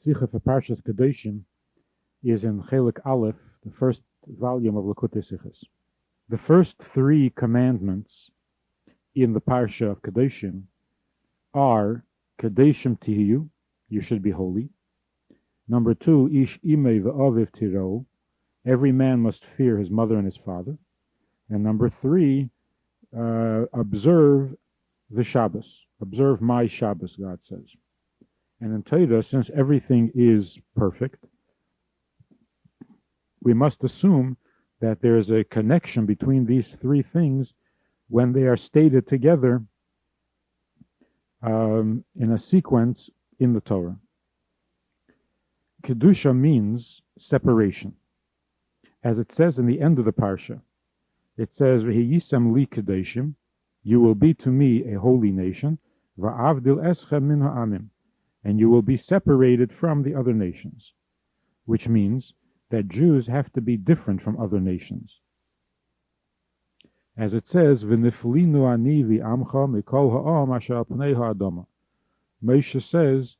Sicha for Parshas Kedoshim is in Chelik Aleph, the first volume of Likutei Sichos. The first three commandments in the Parsha of Kedoshim are Kedoshim Tihiyu, you should be holy. Number two, Ish Imei V'Aviv Tiro, every man must fear his mother and his father. And number three, observe the Shabbos. Observe my Shabbos, God says. And in Torah, since everything is perfect, we must assume that there is a connection between these three things when they are stated together in a sequence in the Torah. Kedusha means separation. As it says in the end of the Parsha, it says, V'hiyisam li kedoshim, you will be to me a holy nation, va'avdil eschem min ha'amim, and you will be separated from the other nations, which means that Jews have to be different from other nations. As it says, V'niflinu ani v'amcha mikol ha'am asher al pnei ha'adama. Moshe says,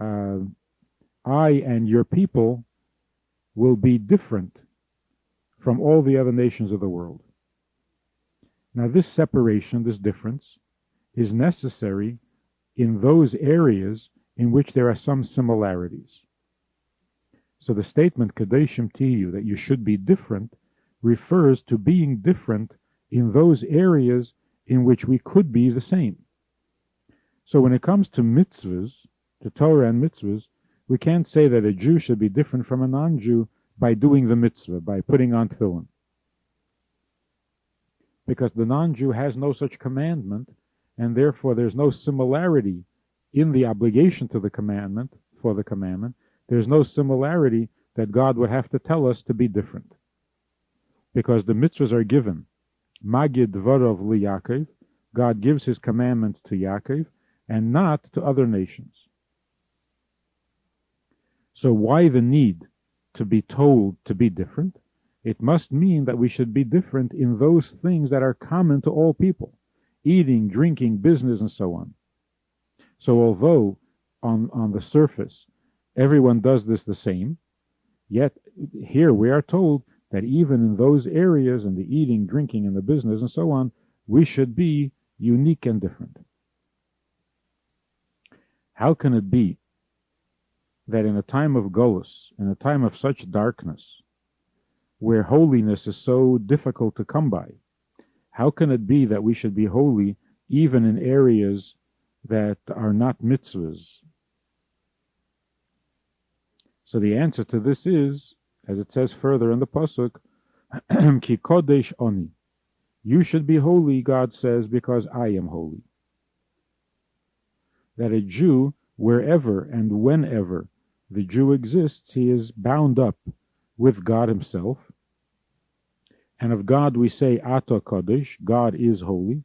I and your people will be different from all the other nations of the world. Now this separation, this difference, is necessary in those areas in which there are some similarities. So the statement, Kedoshim Tihiyu, that you should be different, refers to being different in those areas in which we could be the same. So when it comes to mitzvahs, to Torah and mitzvahs, we can't say that a Jew should be different from a non-Jew by doing the mitzvah, by putting on tefillin. Because the non-Jew has no such commandment, and therefore there's no similarity in the obligation to the commandment, for the commandment. There's no similarity that God would have to tell us to be different. Because the mitzvahs are given. Magid dvarov li Yaakov, God gives his commandments to Yaakov, and not to other nations. So why the need to be told to be different? It must mean that we should be different in those things that are common to all people. Eating, drinking, business, and so on. So although on the surface everyone does this the same, yet here we are told that even in those areas, in the eating, drinking, and the business, and so on, we should be unique and different. How can it be that in a time of Golus, in a time of such darkness, where holiness is so difficult to come by, how can it be that we should be holy even in areas that are not mitzvahs? So the answer to this is, as it says further in the pasuk, Ki kodesh oni. You should be holy, God says, because I am holy. That a Jew, wherever and whenever the Jew exists, he is bound up with God himself. And of God we say, Ata Kodesh, God is holy.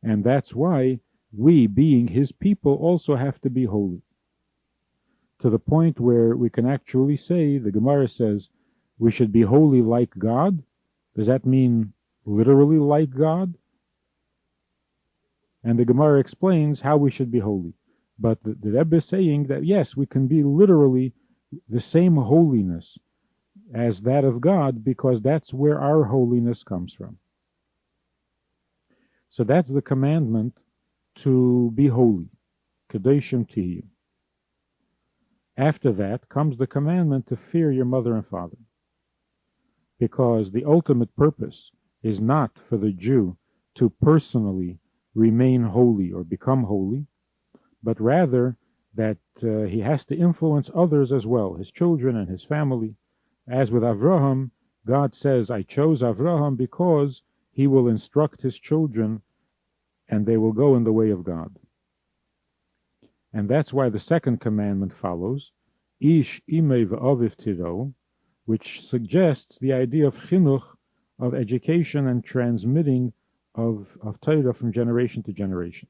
And that's why we, being his people, also have to be holy. To the point where we can actually say, the Gemara says, we should be holy like God. Does that mean literally like God? And the Gemara explains how we should be holy. But the Rebbe is saying that yes, we can be literally the same holiness as that of God, because that's where our holiness comes from. So that's the commandment to be holy. Kedoshim Tihiyu. After that comes the commandment to fear your mother and father. Because the ultimate purpose is not for the Jew to personally remain holy or become holy, but rather that he has to influence others as well, his children and his family. As with Avraham, God says, I chose Avraham because he will instruct his children and they will go in the way of God. And that's why the second commandment follows, Ish imei v'aviv tiro, which suggests the idea of chinuch, of education and transmitting of Torah from generation to generation.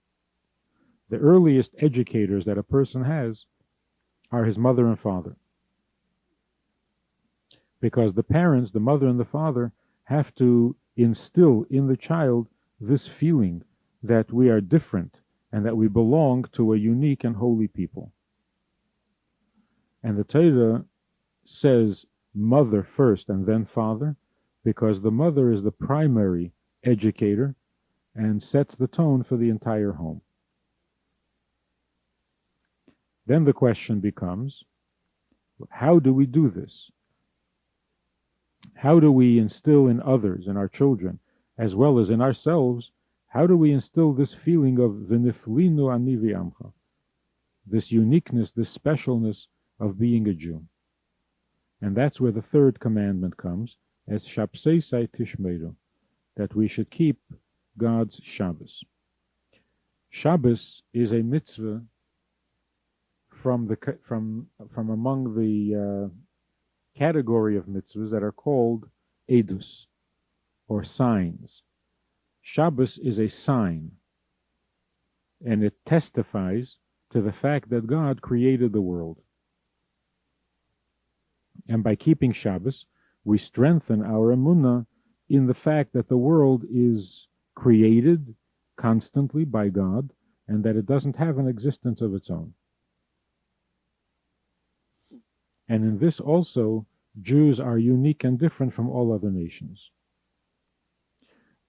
The earliest educators that a person has are his mother and father. Because the parents, the mother and the father, have to instill in the child this feeling that we are different and that we belong to a unique and holy people. And the Torah says mother first and then father, because the mother is the primary educator and sets the tone for the entire home. Then the question becomes, how do we do this? How do we instill in others, in our children, as well as in ourselves, how do we instill this feeling of v'niflinu ani v'amcha, this uniqueness, this specialness of being a Jew? And that's where the third commandment comes, as Shabsesai Tishmeru, that we should keep God's Shabbos. Shabbos is a mitzvah from among the category of mitzvahs that are called edus, or signs. Shabbos is a sign, and it testifies to the fact that God created the world. And by keeping Shabbos, we strengthen our emunah in the fact that the world is created constantly by God, and that it doesn't have an existence of its own. And in this also, Jews are unique and different from all other nations.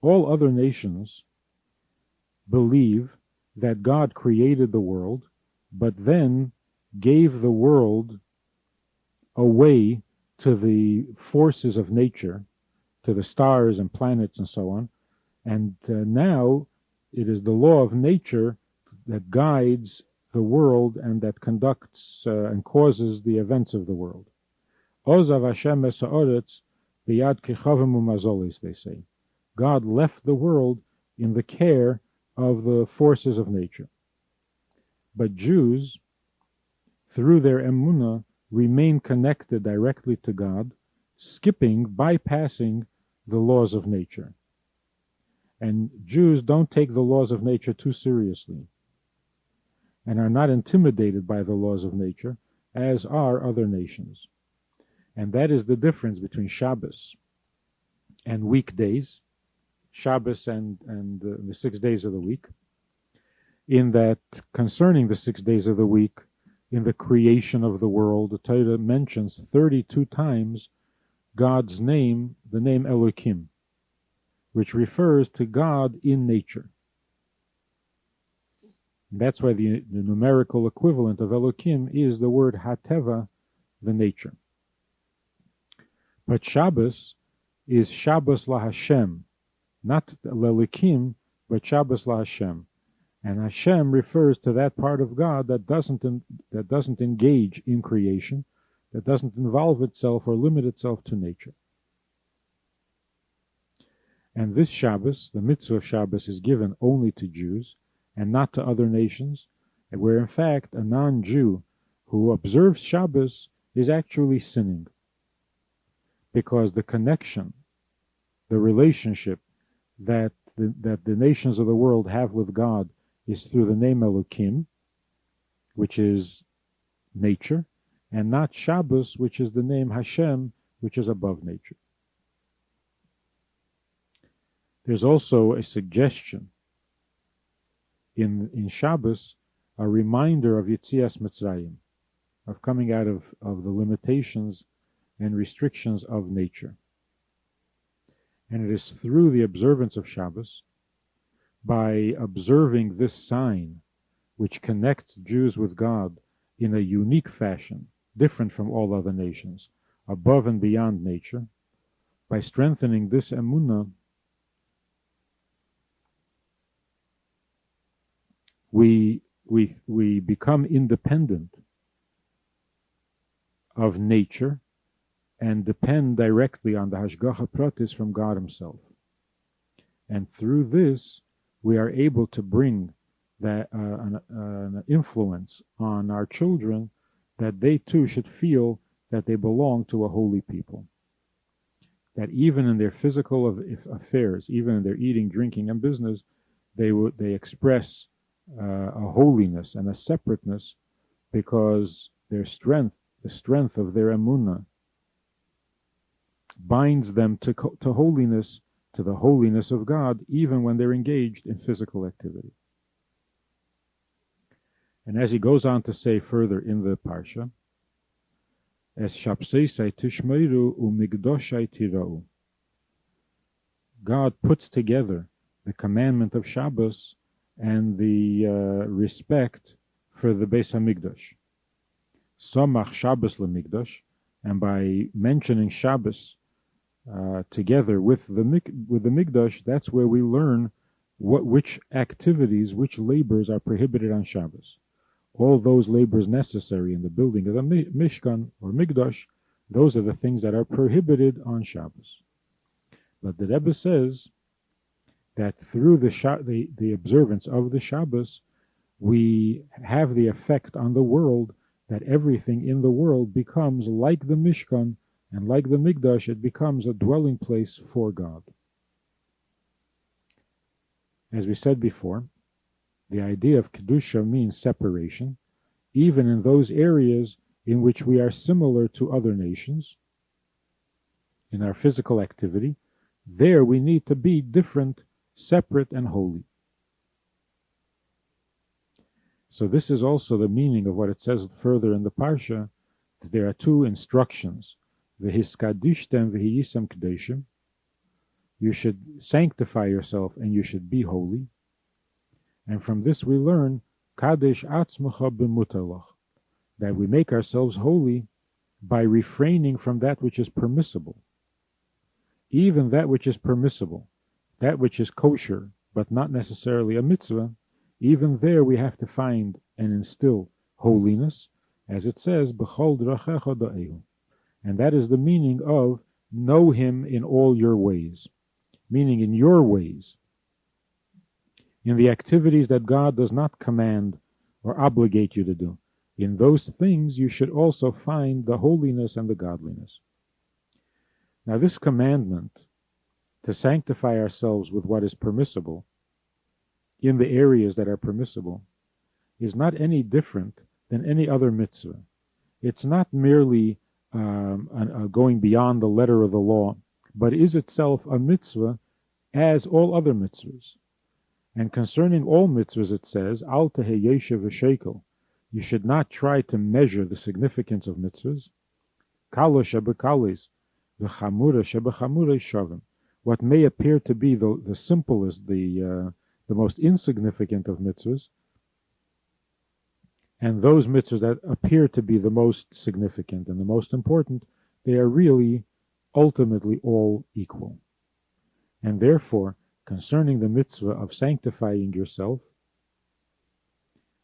All other nations believe that God created the world, but then gave the world away to the forces of nature, to the stars and planets and so on. And now it is the law of nature that guides the world and that conducts and causes the events of the world. Ozav Hashem es ha'oretz b'yad kechavim u'mazolis, they say. God left the world in the care of the forces of nature. But Jews, through their emunah, remain connected directly to God, bypassing the laws of nature. And Jews don't take the laws of nature too seriously, and are not intimidated by the laws of nature, as are other nations. And that is the difference between Shabbos and weekdays, Shabbos and the 6 days of the week, in that concerning the 6 days of the week, in the creation of the world, the Torah mentions 32 times God's name, the name Elohim, which refers to God in nature. And that's why the numerical equivalent of Elohim is the word Hateva, the nature. But Shabbos is Shabbos LaHashem, not L'Elohim, but Shabbos LaHashem. And Hashem refers to that part of God that doesn't engage in creation, that doesn't involve itself or limit itself to nature. And this Shabbos, the mitzvah of Shabbos, is given only to Jews and not to other nations, where in fact a non-Jew who observes Shabbos is actually sinning, because the connection, the relationship that the nations of the world have with God is through the name Elohim, which is nature, and not Shabbos, which is the name Hashem, which is above nature. There's also a suggestion in Shabbos, a reminder of Yetzias Mitzrayim, of coming out of the limitations and restrictions of nature. And it is through the observance of Shabbos, by observing this sign, which connects Jews with God in a unique fashion, different from all other nations, above and beyond nature, by strengthening this emunah, we become independent of nature and depend directly on the Hashgacha Pratis from God Himself. And through this, we are able to bring that an influence on our children, that they too should feel that they belong to a holy people. That even in their physical affairs, even in their eating, drinking, and business, they express a holiness and a separateness, because their strength, the strength of their emunah, binds them to holiness, to the holiness of God, even when they're engaged in physical activity. And as he goes on to say further in the Parsha, Es Shabsesai Tishmeiru Umigdoshai Tirau. God puts together the commandment of Shabbos and the respect for the Beis HaMikdash. Somach Shabbos LeMikdash, and by mentioning Shabbos together with the Mikdash, that's where we learn which activities, which labors are prohibited on Shabbos. All those labors necessary in the building of the Mishkan or Mikdash, those are the things that are prohibited on Shabbos. But the Rebbe says that through the observance of the Shabbos, we have the effect on the world that everything in the world becomes like the Mishkan, and like the Mikdash, it becomes a dwelling place for God. As we said before, the idea of Kedusha means separation, even in those areas in which we are similar to other nations. In our physical activity, there we need to be different, separate, and holy. So this is also the meaning of what it says further in the Parsha, that there are two instructions. V'hiskadishtem v'hiyisam kedeshim. You should sanctify yourself and you should be holy. And from this we learn, kadesh atzmecha b'mutalach, that we make ourselves holy by refraining from that which is permissible. Even that which is permissible, that which is kosher, but not necessarily a mitzvah, even there we have to find and instill holiness, as it says, b'chol drachecha da'ehu. And that is the meaning of know him in all your ways, meaning in your ways, in the activities that God does not command or obligate you to do. In those things you should also find the holiness and the godliness. Now this commandment to sanctify ourselves with what is permissible, in the areas that are permissible, is not any different than any other mitzvah. It's not merely going beyond the letter of the law, but is itself a mitzvah as all other mitzvahs. And concerning all mitzvahs it says, Al tehei yeshev v'shekel, you should not try to measure the significance of mitzvahs. Kala shebekalis, v'chamura shebechamurei shavim. What may appear to be the simplest, the most insignificant of mitzvahs, and those mitzvahs that appear to be the most significant and the most important, they are really ultimately all equal. And therefore, concerning the mitzvah of sanctifying yourself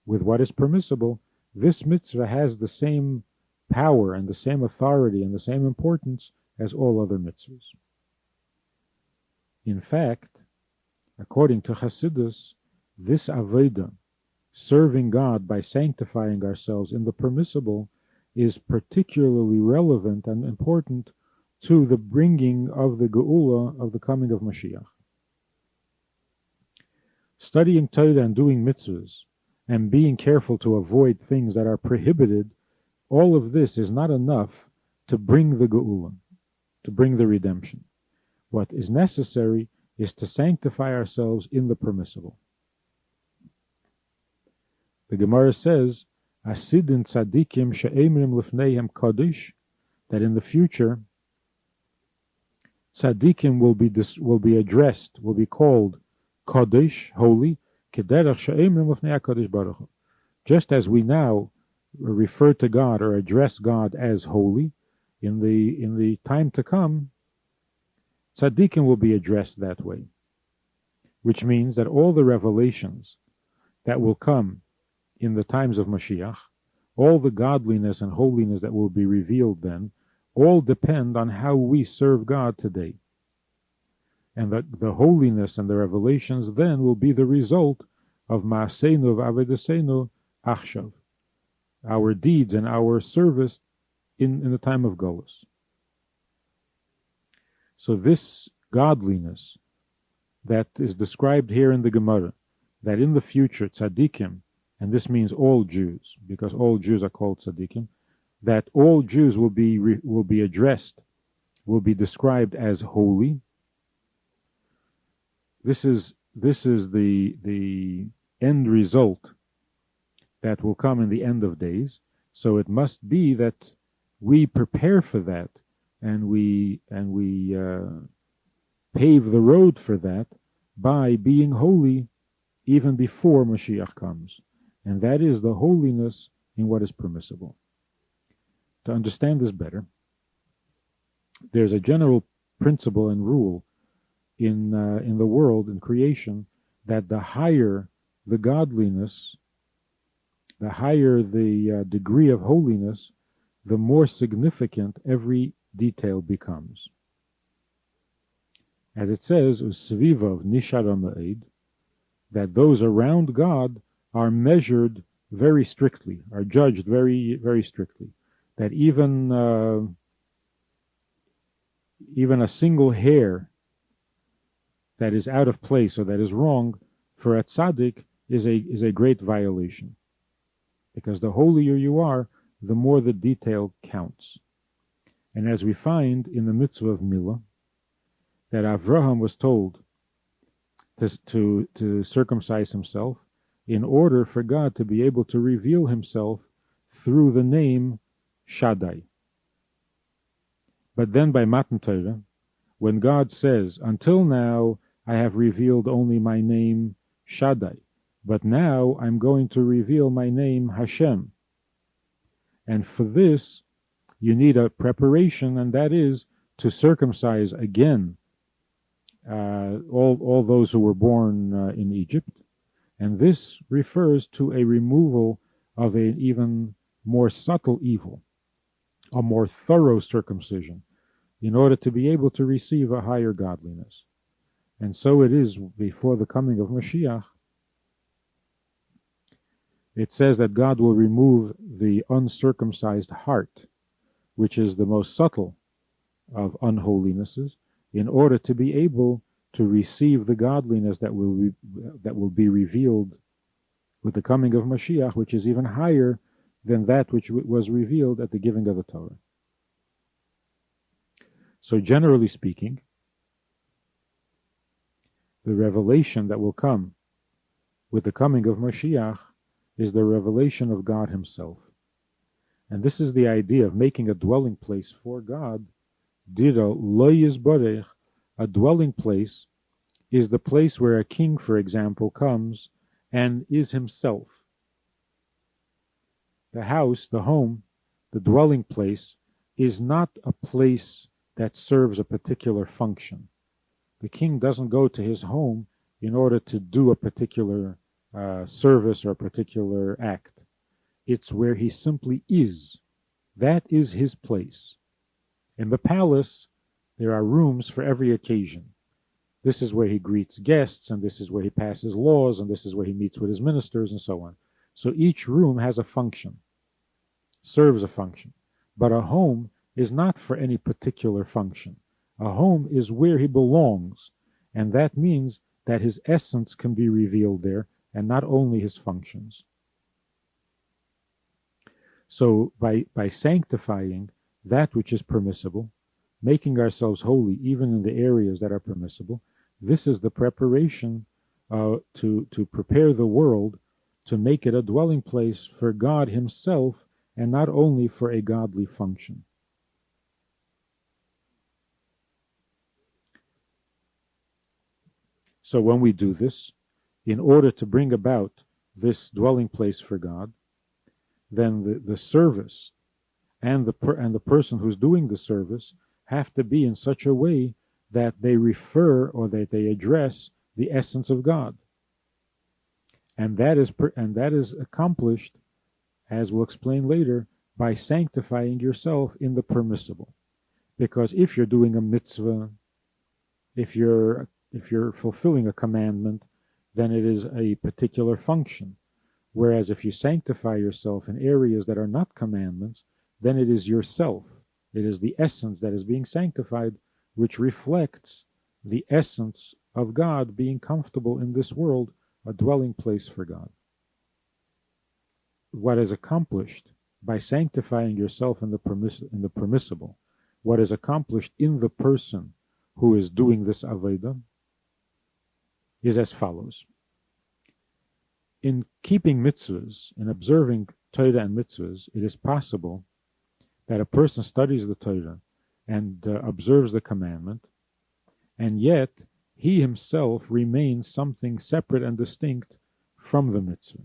with what is permissible, this mitzvah has the same power and the same authority and the same importance as all other mitzvahs. In fact, according to Hasidus, this avodah, serving God by sanctifying ourselves in the permissible, is particularly relevant and important to the bringing of the Geula, of the coming of Mashiach. Studying Torah and doing mitzvahs, and being careful to avoid things that are prohibited, all of this is not enough to bring the Geula, to bring the redemption. What is necessary is to sanctify ourselves in the permissible. The Gemara says, Asidin tzadikim she'emrim lifneihem kodesh, that in the future, tzadikim will be addressed, will be called kodesh, holy, kederach she'emrim lifnei HaKadosh Baruch Hu. Just as we now refer to God or address God as holy, in the time to come, tzaddikim will be addressed that way, which means that all the revelations that will come in the times of Mashiach, all the godliness and holiness that will be revealed then, all depend on how we serve God today. And that the holiness and the revelations then will be the result of Ma'aseinu v'Avedasenu Achshav, our deeds and our service in the time of Golus. So this godliness that is described here in the Gemara, that in the future tzaddikim, and this means all Jews, because all Jews are called tzaddikim, that all Jews will be addressed, will be described as holy. This is the end result that will come in the end of days. So it must be that we prepare for that, and we pave the road for that by being holy even before Mashiach comes. And that is the holiness in what is permissible. To understand this better, there's a general principle and rule in the world, in creation, that the higher the godliness, the higher the degree of holiness, the more significant every detail becomes. As it says, Usvivav nishara ma'ed, that those around God are measured very strictly, are judged very, very strictly. That even a single hair that is out of place or that is wrong for a tzaddik is a great violation. Because the holier you are, the more the detail counts. And as we find in the mitzvah of Milah, that Avraham was told to circumcise himself in order for God to be able to reveal himself through the name Shaddai. But then by Matan Torah, when God says, until now I have revealed only my name Shaddai, but now I'm going to reveal my name Hashem. And for this, you need a preparation, and that is to circumcise again all those who were born in Egypt. And this refers to a removal of an even more subtle evil, a more thorough circumcision, in order to be able to receive a higher godliness. And so it is before the coming of Mashiach. It says that God will remove the uncircumcised heart, which is the most subtle of unholinesses, in order to be able to receive the godliness that will be revealed with the coming of Mashiach, which is even higher than that which was revealed at the giving of the Torah. So generally speaking, the revelation that will come with the coming of Mashiach is the revelation of God himself. And this is the idea of making a dwelling place for God. Dira lo yizbarech, a dwelling place is the place where a king, for example, comes and is himself. The house, the home, the dwelling place is not a place that serves a particular function. The king doesn't go to his home in order to do a particular service or a particular act. It's where he simply is. That is his place. In the palace, there are rooms for every occasion. This is where he greets guests, and this is where he passes laws, and this is where he meets with his ministers, and so on. So each room has a function, serves a function. But a home is not for any particular function. A home is where he belongs, and that means that his essence can be revealed there, and not only his functions. So by sanctifying that which is permissible, making ourselves holy even in the areas that are permissible, this is the preparation to prepare the world to make it a dwelling place for God himself, and not only for a godly function. So when we do this, in order to bring about this dwelling place for God, then the service and the person who's doing the service have to be in such a way that they refer or that they address the essence of God. And that is accomplished, as we'll explain later, by sanctifying yourself in the permissible. Because if you're doing a mitzvah, if you're fulfilling a commandment, then it is a particular function. Whereas if you sanctify yourself in areas that are not commandments, then it is yourself. It is the essence that is being sanctified, which reflects the essence of God being comfortable in this world, a dwelling place for God. What is accomplished by sanctifying yourself in the permissible, what is accomplished in the person who is doing this avodah, is as follows. In keeping mitzvahs, in observing Torah and mitzvahs, it is possible that a person studies the Torah and observes the commandment, and yet he himself remains something separate and distinct from the mitzvah.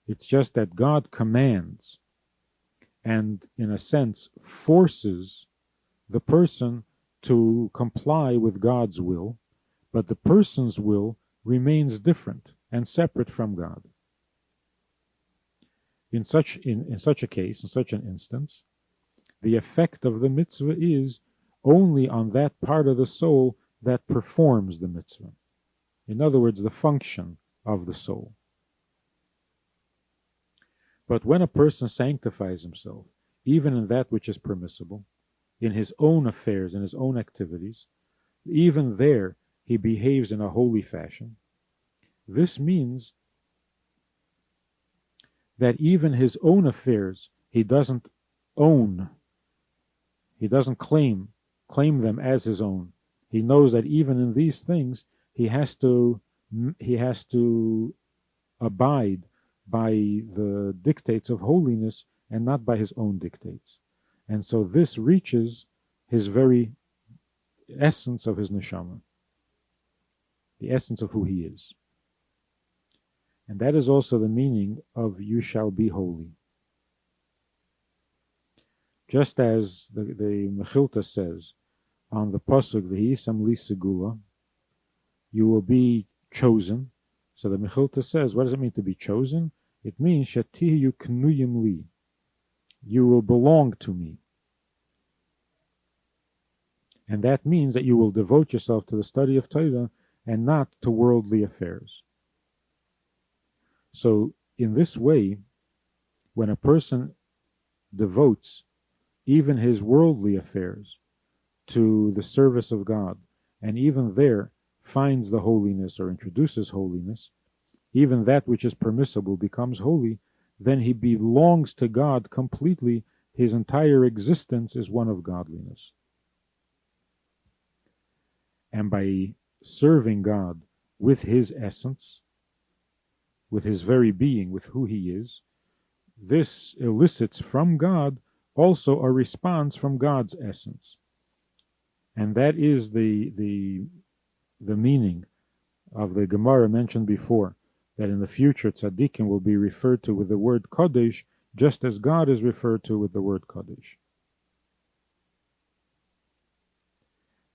It's just that God commands and, in a sense, forces the person to comply with God's will, but the person's will remains different and separate from God. In such a case, in such an instance, the effect of the mitzvah is only on that part of the soul that performs the mitzvah. In other words, the function of the soul. But when a person sanctifies himself, even in that which is permissible, in his own affairs, in his own activities, even there he behaves in a holy fashion. This means that even his own affairs he doesn't own. He doesn't claim them as his own. He knows that even in these things he has to abide by the dictates of holiness and not by his own dictates. And so this reaches his very essence of his neshama, the essence of who he is. And that is also the meaning of "you shall be holy." Just as the Mechilta says on the pasuk "V'hisam li segula," you will be chosen. So the Mechilta says, what does it mean to be chosen? It means "Shatiyu knuyim li," you will belong to me. And that means that you will devote yourself to the study of Torah and not to worldly affairs. So in this way, when a person devotes even his worldly affairs to the service of God, and even there finds the holiness or introduces holiness, even that which is permissible becomes holy, then he belongs to God completely. His entire existence is one of godliness. And by serving God with his essence, with his very being, with who he is, this elicits from God also a response from God's essence. And that is the meaning of the Gemara mentioned before, that in the future tzaddikim will be referred to with the word Kodesh, just as God is referred to with the word Kodesh.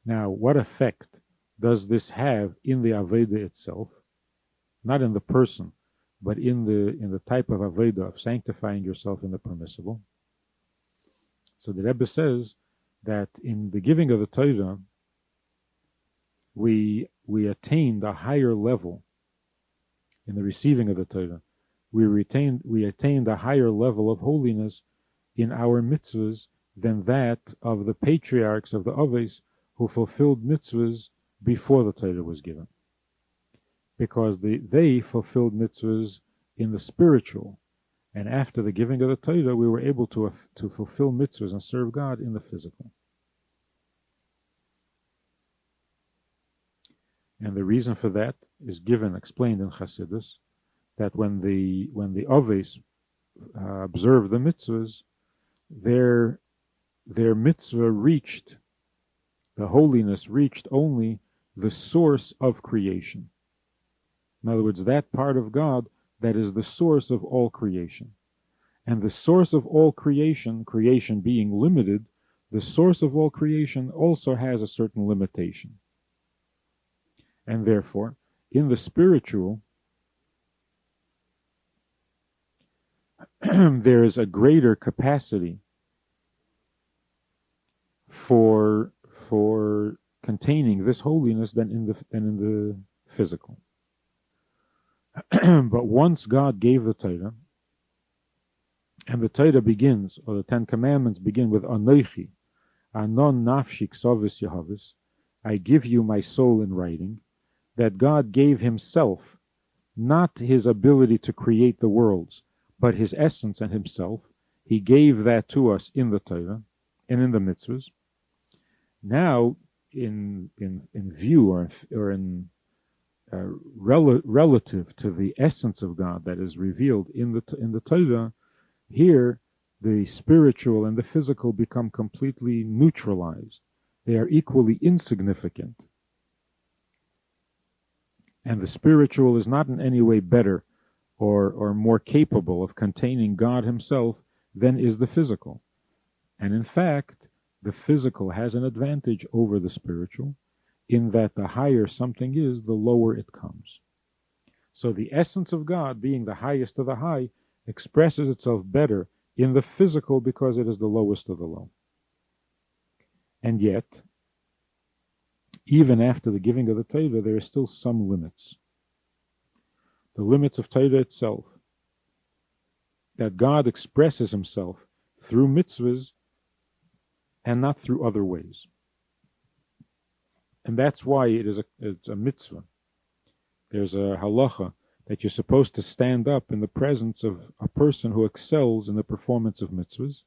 Now, what effect does this have in the Aveda itself? Not in the person, but in the type of Aveda of sanctifying yourself in the permissible. So the Rebbe says that in the giving of the Torah, we attained a higher level. In the receiving of the Torah, we attained a higher level of holiness in our mitzvahs than that of the patriarchs of the Avos who fulfilled mitzvahs before the Torah was given. Because they fulfilled mitzvahs in the spiritual, and after the giving of the Torah, we were able to fulfill mitzvahs and serve God in the physical. And the reason for that is explained in Chassidus, that when the Avos observed the mitzvahs, their mitzvah reached, the holiness reached only the source of creation. In other words, that part of God that is the source of all creation. And the source of all creation, creation being limited, the source of all creation also has a certain limitation. And therefore, in the spiritual, there is a greater capacity for containing this holiness than in the physical. But once God gave the Torah, and the Torah begins, or the Ten Commandments begin with Anochi, Anon nafshi ksovis Yehavis, I give you my soul in writing, that God gave himself, not his ability to create the worlds, but his essence and himself. He gave that to us in the Torah and in the mitzvahs. Now, in view or in relative to the essence of God that is revealed in the Torah, here the spiritual and the physical become completely neutralized. They are equally insignificant. And the spiritual is not in any way better or more capable of containing God himself than is the physical. And in fact, the physical has an advantage over the spiritual in that the higher something is, the lower it comes. So the essence of God, being the highest of the high, expresses itself better in the physical because it is the lowest of the low. And yet, even after the giving of the Torah, there are still some limits. The limits of Torah itself, that God expresses himself through mitzvahs and not through other ways. And that's why it's a mitzvah. There's a halacha that you're supposed to stand up in the presence of a person who excels in the performance of mitzvahs,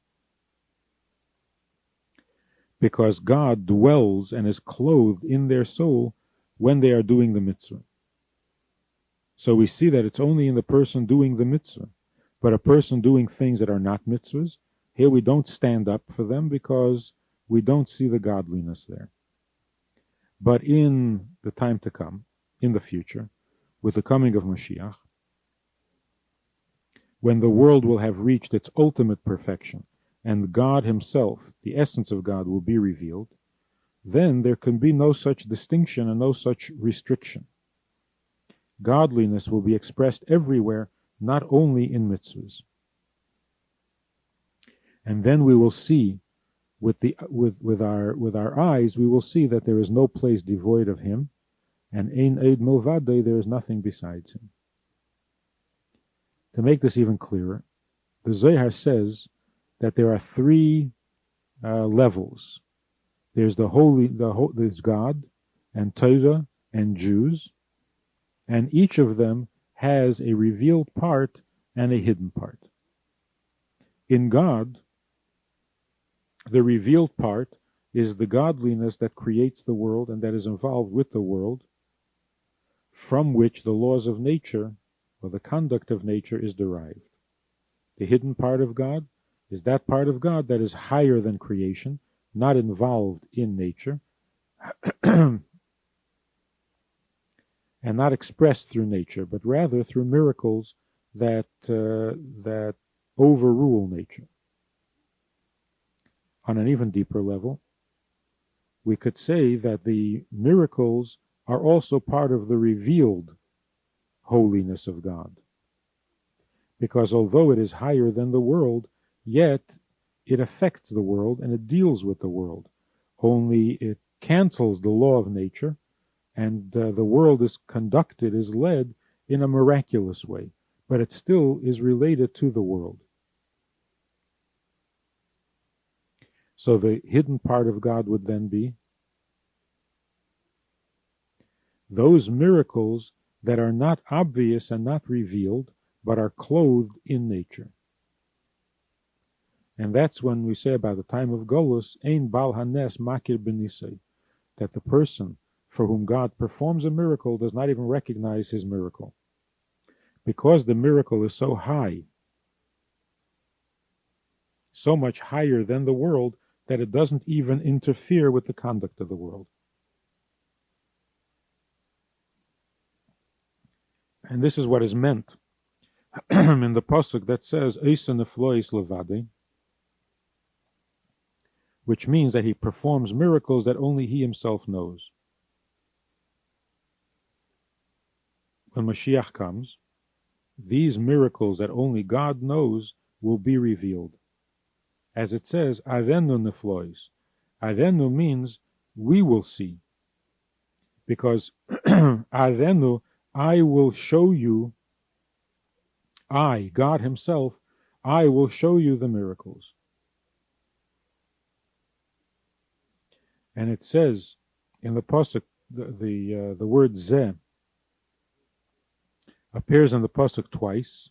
because God dwells and is clothed in their soul when they are doing the mitzvah. So we see that it's only in the person doing the mitzvah. But a person doing things that are not mitzvahs, here we don't stand up for them because we don't see the godliness there. But in the time to come, in the future, with the coming of Mashiach, when the world will have reached its ultimate perfection, and God himself, the essence of God, will be revealed, then there can be no such distinction and no such restriction. Godliness will be expressed everywhere, not only in mitzvahs. And then we will see, with our eyes, we will see that there is no place devoid of him, and ein eid milvadei, there is nothing besides him. To make this even clearer, the Zohar says that there are three levels. There's there's God and Torah and Jews, and each of them has a revealed part and a hidden part. In God, the revealed part is the godliness that creates the world and that is involved with the world, from which the laws of nature or the conduct of nature is derived. The hidden part of God is that part of God that is higher than creation, not involved in nature, and not expressed through nature, but rather through miracles that overrule nature. On an even deeper level, we could say that the miracles are also part of the revealed holiness of God. Because although it is higher than the world, yet it affects the world and it deals with the world. Only it cancels the law of nature, and the world is conducted, is led in a miraculous way, but it still is related to the world. So the hidden part of God would then be those miracles that are not obvious and not revealed, but are clothed in nature. And that's when we say about the time of Golus, Ein Bal Hanes Makir B'Nisei, that the person for whom God performs a miracle does not even recognize his miracle. Because the miracle is so high, so much higher than the world, that it doesn't even interfere with the conduct of the world. And this is what is meant in the pasuk that says Eisa neflois levade, which means that he performs miracles that only he himself knows. When Mashiach comes, these miracles that only God knows will be revealed. As it says, Arenu neflois. Arenu means we will see. Because Arenu, I will show you, I, God himself, I will show you the miracles. And it says in the pasuk, the word Zeh appears in the pasuk twice,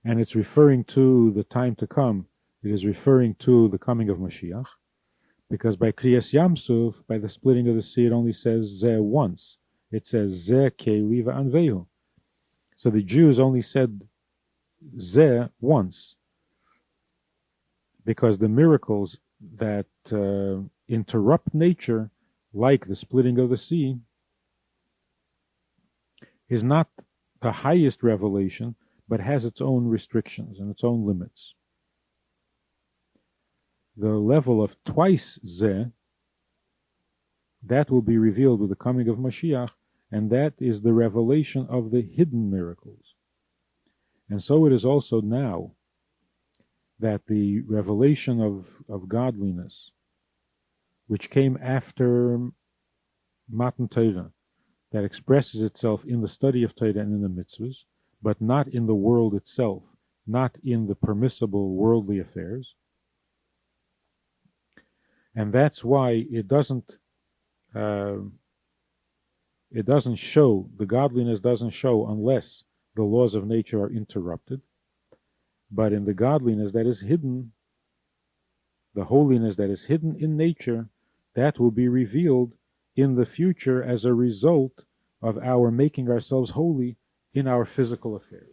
and it's referring to the time to come. It is referring to the coming of Mashiach, because by Kriyas Yamsuf, by the splitting of the sea, it only says Zeh once. It says Zeh Keli V'Anvehu. So the Jews only said Zeh once, because the miracles that interrupt nature, like the splitting of the sea, is not the highest revelation, but has its own restrictions and its own limits. The level of twice Zeh, that will be revealed with the coming of Mashiach, and that is the revelation of the hidden miracles. And so it is also now that the revelation of godliness, which came after Matan Torah, that expresses itself in the study of Torah and in the mitzvahs, but not in the world itself, not in the permissible worldly affairs. And that's why it doesn't show, the godliness doesn't show unless the laws of nature are interrupted. But in the godliness that is hidden, the holiness that is hidden in nature, that will be revealed in the future as a result of our making ourselves holy in our physical affairs.